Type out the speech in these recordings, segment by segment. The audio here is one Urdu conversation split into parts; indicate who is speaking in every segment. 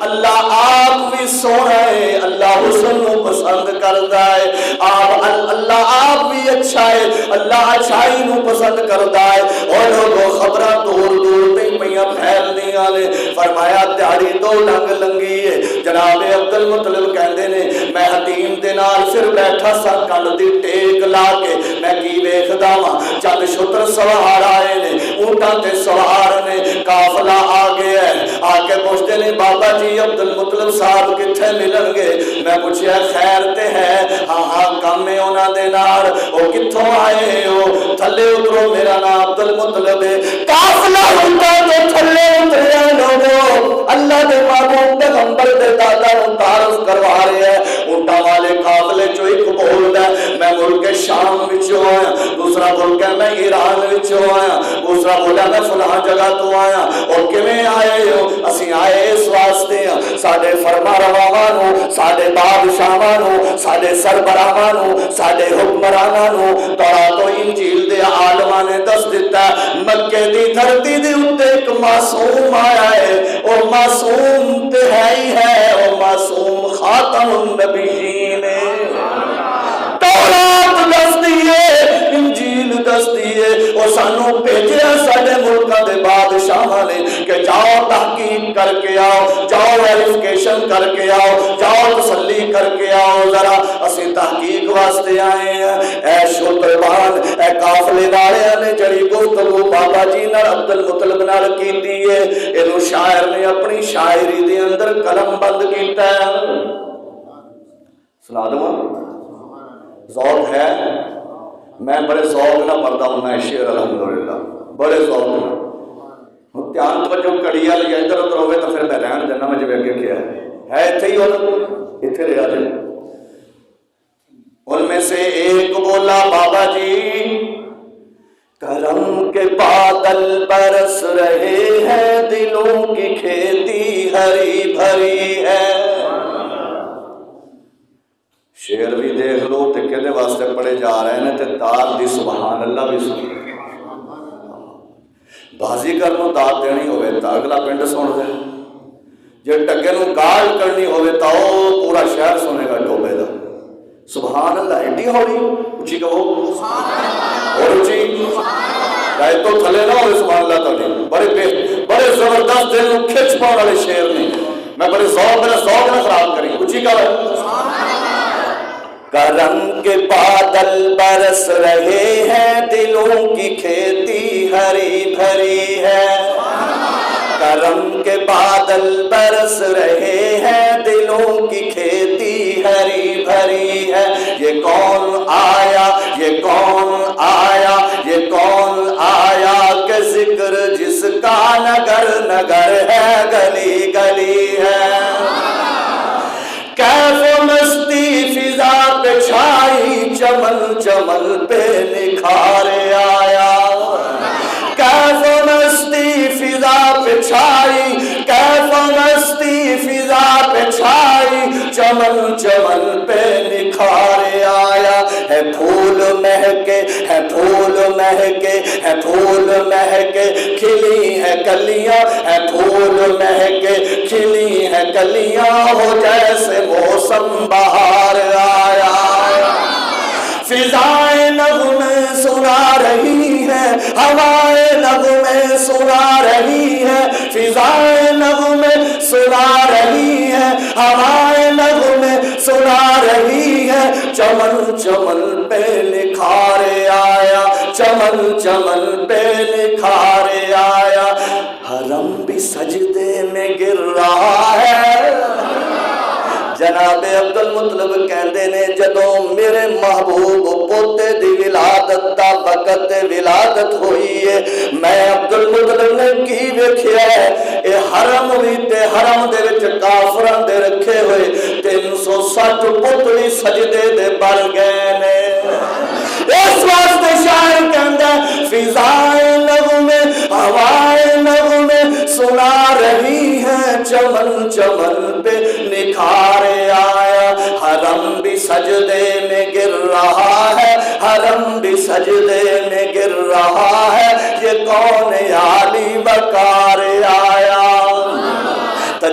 Speaker 1: اللہ آپ بھی سونا ہے، اللہ حسن کو پسند کرتا ہے، اللہ آپ بھی اچھا ہے، اللہ اچھائی کو پسند کرتا ہے۔ اور لوگوں خبراں دور دور تے پیاں پھیلدیاں نے۔ فرمایا دیہڑی دو ڈنگ لنگی ہے، جناب عبد المطلب کہندے نے میں حتیم دے نال پھر بیٹھا سا کنڈ دی ٹیک لا کے، میں کی ویکھدا واں چند شتر سوار آئے نے، اونٹاں تے سوار نے، قافلہ آ گیا ہے۔ آ کے پوچھتے نے بابا جی عبد المطلب صاحب کتھے ملن گے؟ میں پوچھیا خیر تے ہے؟ ہاں ہاں کم ہے انہاں دے نال۔ او کتھوں آئے ہو؟ تھلے اترو، میرا نام عبد المطلب ہے۔ قافلہ اونٹاں تے تھلے اتریا لوگو، اللہ دے محبوب پیغمبر دے دادا نوں تعارف کروا رہے ہیں۔ اونٹاں والے قافلے چوں ایک بولدا ہے میں ملک شام وچوں آیا، دوسرا بول کے میں ایران وچوں آیا، دوسرا بولا میں فلاں جگہ تو آیا۔ اور کیویں آئے ہو؟ اسی آئے اس واسطے ہاں ساڈے فرما رواواں نوں، ساڈے بادشاہاں نوں، ساڈے سربراہاں نوں، ساڈے حکمراناں نوں تورات و انجیل دے عالماں نے دس دتا مکے دی دھرتی دے اوتے ایک معصوم آیا ہے۔ او معصوم تے ہے ہی ہے، او معصوم خاتم النبیین ہے۔ تورات دس دیئے، انجیل دس دیئے، اور سانوں بھیجیا ساڈے ملکاں دے بادشاہاں نے کہ جاؤ تحقیق کر کے آؤ، جاؤ ویریفیکیشن کر کے آؤ، جاؤ تسلی کر کے آؤ ذرا، اسی تحقیق واسطے آئے ہیں۔ اے شتربان، اے قافلے والیاں نے جڑی گفتگو بابا جی نال عبد المطلب نال کیتی ہے، اینو شاعر نے اپنی شاعری دے اندر قلم بند کیتا ہے۔ سنا دوں ذوق ہے، میں بڑے ذوق نہ پڑھتا ہوں میں شعر الحمدللہ، بڑے ذوق نہ۔ دھیان توجہ کڑی والی ادھر ادھر ہوئے تو پھر میں رہن دینا، میں جب اگے کیا ہے اتنے ہی اتنے رہا جائے۔ ان میں سے ایک بولا بابا جی کرم کے بادل برس رہے ہیں، دلوں کی کھیتی ہری بھری ہے۔ شعر بھی دیکھ لو تے کہدے واسطے پڑھے جا رہے ہیں تے داد دی سبحان اللہ بھی سن، بازی کرنو داد دینی ہوئے تا اگلا پنڈ سن دے، جے ٹکے نو گال کرنی ہوئے تا وہ پورا شہر سنے گا ٹوبے دا۔ سبحان اللہ ایڈی ہوئی اچھی کہو اور اچھی گائے تو تھلے نہ ہوئے سبحان اللہ تعالی، بڑے زبردست دل نو کھچ پاؤں والے شعر نے، میں بڑے ذوق نہ خراب کری اچھی کہو۔ کرم کے بادل برس رہے ہیں، دلوں کی کھیتی ہری بھری ہے۔ کرم کے بادل برس رہے ہیں، دلوں کی کھیتی ہری بھری ہے۔ یہ کون آیا، یہ کون آیا، یہ کون آیا کہ ذکر جس کا نگر نگر ہے، گلی گلی ہے۔ کیف مستی فضا پہ چھائی، چمن چمن پہ نکھار آیا۔ کیف مستی فضا پہ چھائی، کیف مستی فضا پہ چھائی، چمن چمن پہ نکھار آیا۔ ہے پھول مہکے، ہے پھول مہکے، ہے پھول مہکے، کھلی ہے کلیاں، ہے پھول مہکے کھلی ہے کلیاں، ہو جیسے موسم بہار آیا۔ فضائیں نغمے سنا رہی ہے، ہوائیں نغمے سنا رہی ہے، فضائیں نغمے سنا رہی ہے، ہوائیں نغمے سنا رہی ہے۔ چمن چمن پہ نکھار آیا، چمن چمن پہ نکھار آیا۔ حرم بھی سجدے میں گر رہا ہے۔ جناب عبد المطلب کہندے نے جدوں میرے محبوب پوتے دی ولادت دا وقت ولادت ہوئی ہے، میں عبد المطلب نے کی ویکھیا ہے، اے حرم بھی تے حرم دے وچ کافراں دے رکھے ہوئے 360 پتلی سجدے دے بن گئے نے۔ اس واسطے شاعر کہندا فضائیں نغمے ہوائیں نغمے سنا رہی ہیں، چمن چمن پہ نکھار آیا۔ حرم بھی سجدے میں گر رہا ہے، حرم بھی سجدے میں گر رہا ہے، یہ کون عالی وقار آیا۔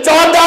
Speaker 1: 14